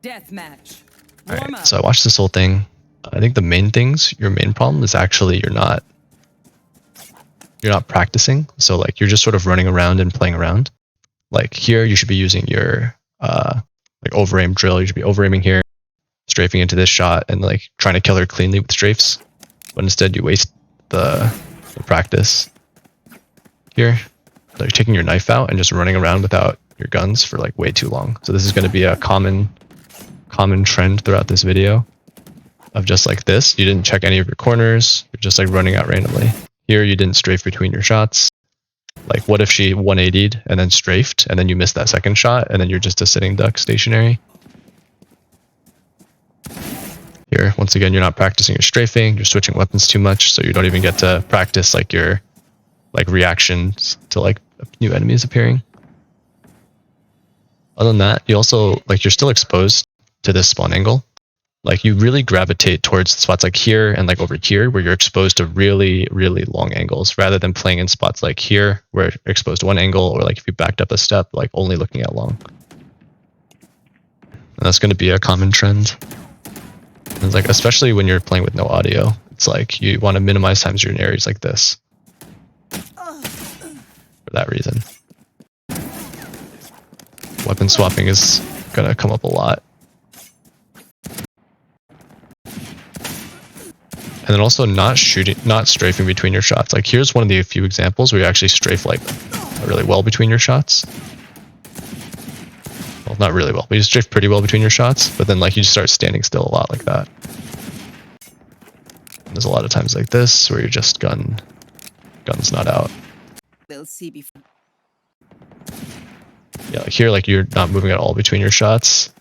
Deathmatch. Alright, so I watched this whole thing. I think the main things, your main problem is actually you're not practicing. So like you're just sort of running around and playing around. Like here you should be using your like over aim drill. You should be over aiming here, strafing into this shot and like trying to kill her cleanly with strafes. But instead you waste the practice here. So you're taking your knife out and just running around without your guns for like way too long. So this is going to be a common trend throughout this video of just like this. You didn't check any of your corners. You're just like running out randomly. Here you didn't strafe between your shots. Like what if she 180'd and then strafed and then you missed that second shot and then you're just a sitting duck stationary. Here, once again, you're not practicing your strafing. You're switching weapons too much, so you don't even get to practice like your like reactions to like new enemies appearing. Other than that, you also like you're still exposed to this spawn angle. Like you really gravitate towards spots like here and like over here where you're exposed to really, really long angles rather than playing in spots like here where you're exposed to one angle or like if you backed up a step, like only looking at long. And that's going to be a common trend. And like especially when you're playing with no audio, it's like you want to minimize times you're in areas like this. For that reason. Weapon swapping is going to come up a lot. And then also not strafing between your shots. Like here's one of the few examples where you actually strafe like really well between your shots. Well, not really well, but you strafe pretty well between your shots, but then like you just start standing still a lot like that. And there's a lot of times like this where you're just gun's not out. We'll see before. Yeah, like here, like you're not moving at all between your shots.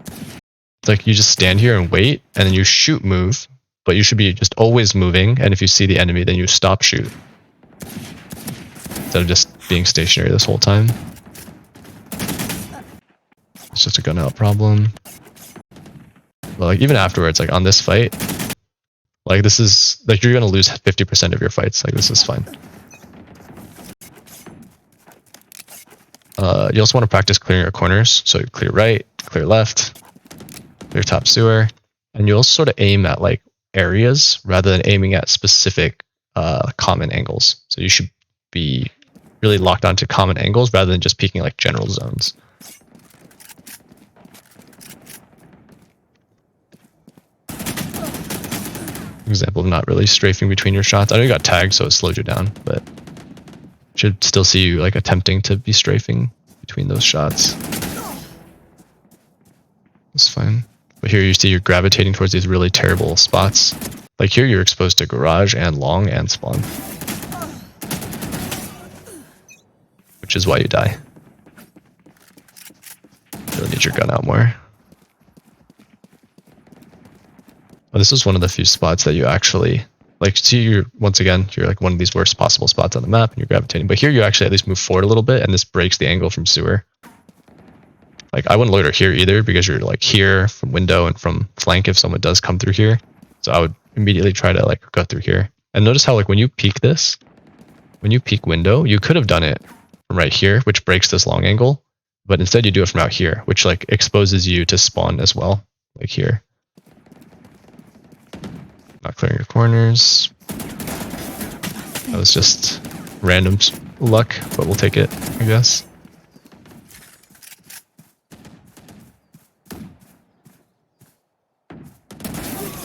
It's like you just stand here and wait, and then you shoot move, but you should be just always moving, and if you see the enemy, then you stop shoot. Instead of just being stationary this whole time. It's just a gun out problem. But like even afterwards, like on this fight, like this is, like you're gonna lose 50% of your fights, like this is fine. You also want to practice clearing your corners, so you clear right, clear left, clear top sewer, and you also sort of aim at like areas rather than aiming at specific common angles. So you should be really locked onto common angles rather than just peeking like general zones. Example of not really strafing between your shots. I know you got tagged, so it slowed you down, but should still see you like attempting to be strafing between those shots. That's fine. But here you see you're gravitating towards these really terrible spots. Like here you're exposed to garage and long and spawn. Which is why you die. Really need your gun out more. Well, this is one of the few spots that you actually like see. You're once again you're like one of these worst possible spots on the map and you're gravitating, but here you actually at least move forward a little bit and this breaks the angle from sewer. Like I wouldn't loiter here either because you're like here from window and from flank if someone does come through here. So I would immediately try to like go through here. And notice how like when you peek this, when you peek window, you could have done it from right here, which breaks this long angle, but instead you do it from out here, which like exposes you to spawn as well, like here. Not clearing your corners. That was just random luck, but we'll take it, I guess.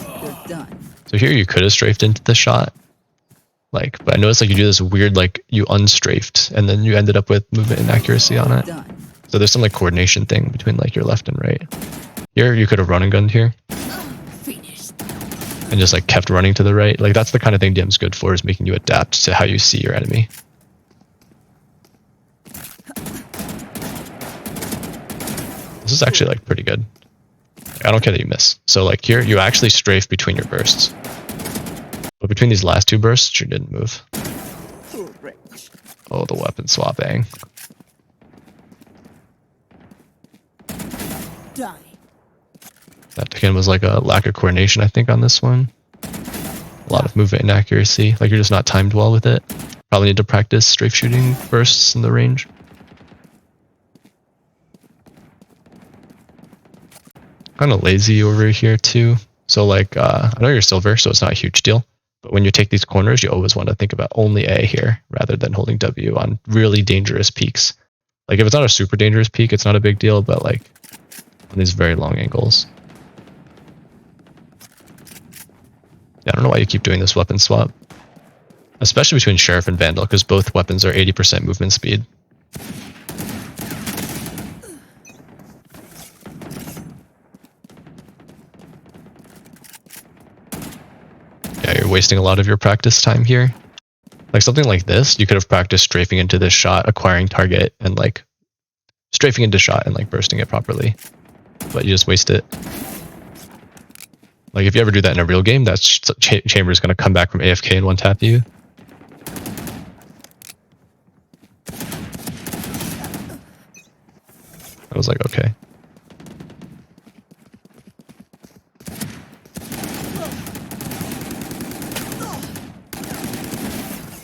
You're done. So here you could have strafed into the shot. Like, but I noticed like you do this weird, like you unstrafed and then you ended up with movement inaccuracy on it. So there's some like coordination thing between like your left and right. Here you could have run and gunned here. And just like kept running to the right. Like that's the kind of thing DM's good for, is making you adapt to how you see your enemy. This is actually like pretty good. I don't care that you miss. So like here, you actually strafe between your bursts. But between these last two bursts, you didn't move. Oh, the weapon swapping. That again was like a lack of coordination, I think, on this one. A lot of movement inaccuracy. Like you're just not timed well with it. Probably need to practice strafe shooting bursts in the range. kind of lazy over here too. So like, I know you're silver, so it's not a huge deal. But when you take these corners, you always want to think about only A here rather than holding W on really dangerous peaks. Like if it's not a super dangerous peak, it's not a big deal, but like on these very long angles. Yeah, I don't know why you keep doing this weapon swap. Especially between Sheriff and Vandal, because both weapons are 80% movement speed. Yeah, you're wasting a lot of your practice time here. Like something like this, you could have practiced strafing into this shot, acquiring target, and like strafing into shot and like bursting it properly. But you just waste it. Like if you ever do that in a real game, that chamber is going to come back from AFK and one tap you. I was like, okay.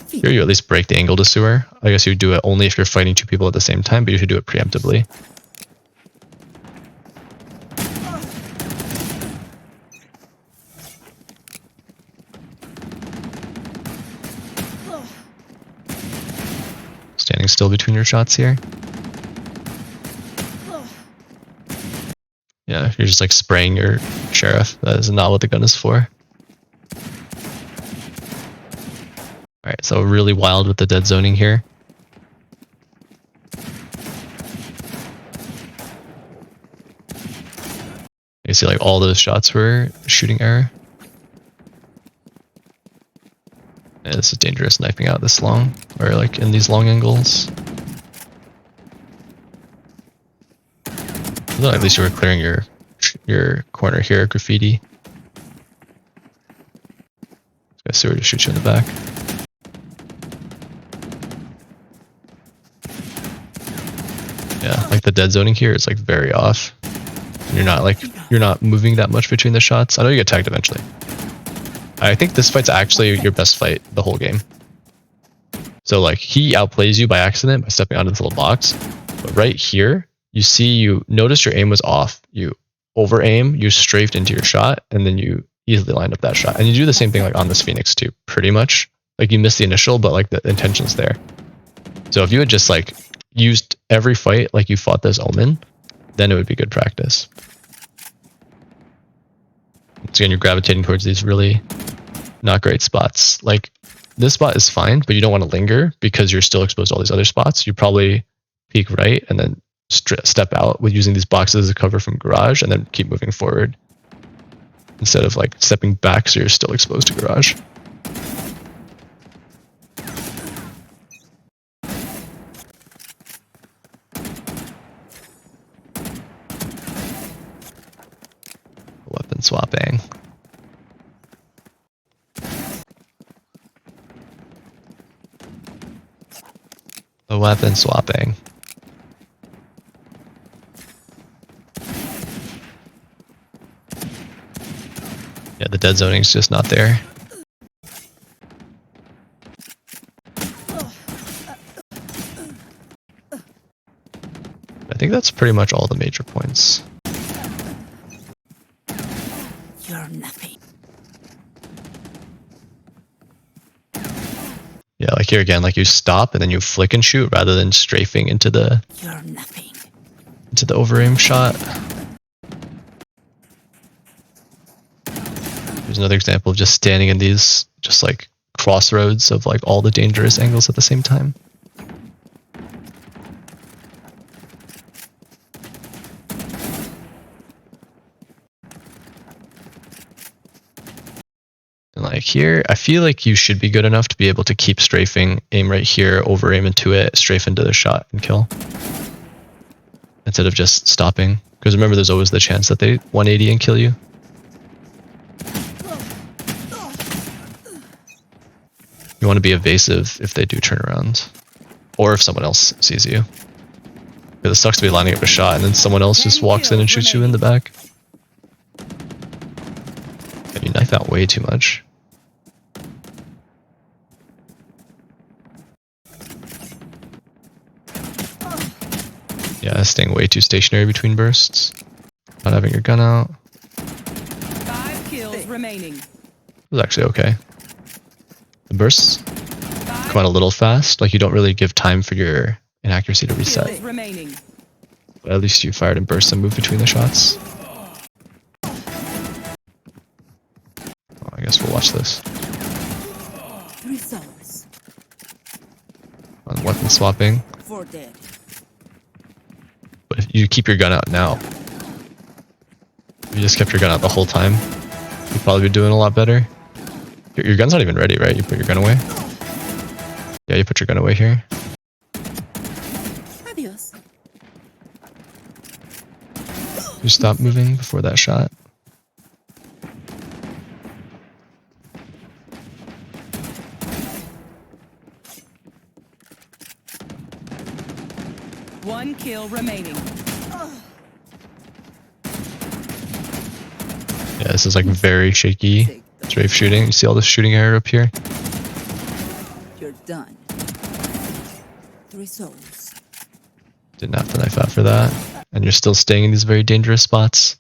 Here you at least break the angle to sewer. I guess you do it only if you're fighting two people at the same time, but you should do it preemptively. Standing still between your shots here. Yeah, you're just like spraying your sheriff. That is not what the gun is for. Alright, so really wild with the dead zoning here. You see like all those shots were shooting error. And it's dangerous knifing out this long, or like in these long angles. Well, at least you were clearing your corner here, graffiti. This guy sewer just shoots you in the back. Yeah, like the dead zoning here is like very off. And you're not moving that much between the shots. I know you get tagged eventually. I think this fight's actually your best fight the whole game. So like he outplays you by accident by stepping onto this little box. But right here, you notice your aim was off. You over aim, you strafed into your shot, and then you easily lined up that shot. And you do the same thing like on this Phoenix too, pretty much. Like you missed the initial, but like the intention's there. So if you had just like used every fight like you fought this Omen, then it would be good practice. Once again, you're gravitating towards these really not great spots. Like this spot is fine, but you don't want to linger because you're still exposed to all these other spots. You probably peek right and then step out with using these boxes as a cover from garage and then keep moving forward instead of like stepping back so you're still exposed to garage. Weapon swapping. The weapon swapping. Yeah, the dead zoning's just not there. I think that's pretty much all the major points. You're nothing. Yeah, like here again, like you stop and then you flick and shoot rather than strafing into the You're nothing. into the over aim shot. Here's another example of just standing in these just like crossroads of like all the dangerous angles at the same time. And like here, I feel like you should be good enough to be able to keep strafing, aim right here, over aim into it, strafe into the shot and kill. Instead of just stopping. Because remember, there's always the chance that they 180 and kill you. You want to be evasive if they do turn around. Or if someone else sees you. Because it sucks to be lining up a shot and then someone else just walks in and shoots you in the back. You knife out way too much. Yeah, staying way too stationary between bursts. Not having your gun out. 5 kills remaining. It was actually okay. The bursts come out a little fast. Like you don't really give time for your inaccuracy to reset. Kills remaining. But at least you fired in bursts and moved between the shots. Oh, I guess we'll watch this. 3 souls. On weapon swapping. 4 dead. But if you keep your gun out now, if you just kept your gun out the whole time, you'd probably be doing a lot better. Your gun's not even ready, right? You put your gun away? Yeah, you put your gun away here. Adios. You stop moving before that shot. One kill remaining. Yeah, this is like very shaky strafe shooting. You see all this shooting error up here? You're done. 3 souls. Didn't have to knife out for that. And you're still staying in these very dangerous spots.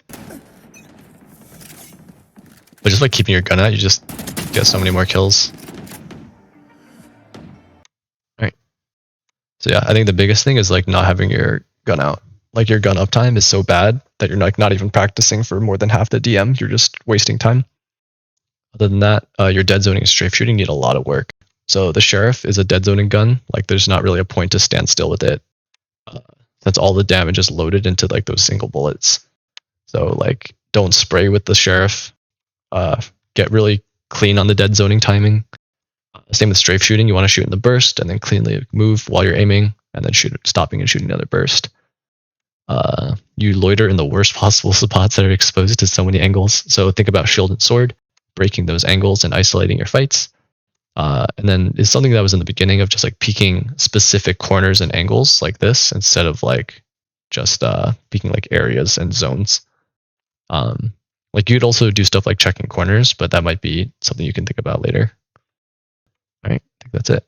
But just by keeping your gun out, you just get so many more kills. Alright. So yeah, I think the biggest thing is like not having your gun out. Like your gun uptime is so bad that you're like not even practicing for more than half the DM. You're just wasting time. Other than that, your dead zoning and strafe shooting need a lot of work. So the sheriff is a dead zoning gun. Like there's not really a point to stand still with it. That's all the damage is loaded into like those single bullets. So like don't spray with the sheriff. Get really clean on the dead zoning timing. Same with strafe shooting. You want to shoot in the burst and then cleanly move while you're aiming and then stopping and shooting another burst. You loiter in the worst possible spots that are exposed to so many angles. So think about shield and sword, breaking those angles and isolating your fights. And then it's something that was in the beginning of just like peeking specific corners and angles like this instead of like just peeking like areas and zones. Like you'd also do stuff like checking corners, but that might be something you can think about later. All right, I think that's it.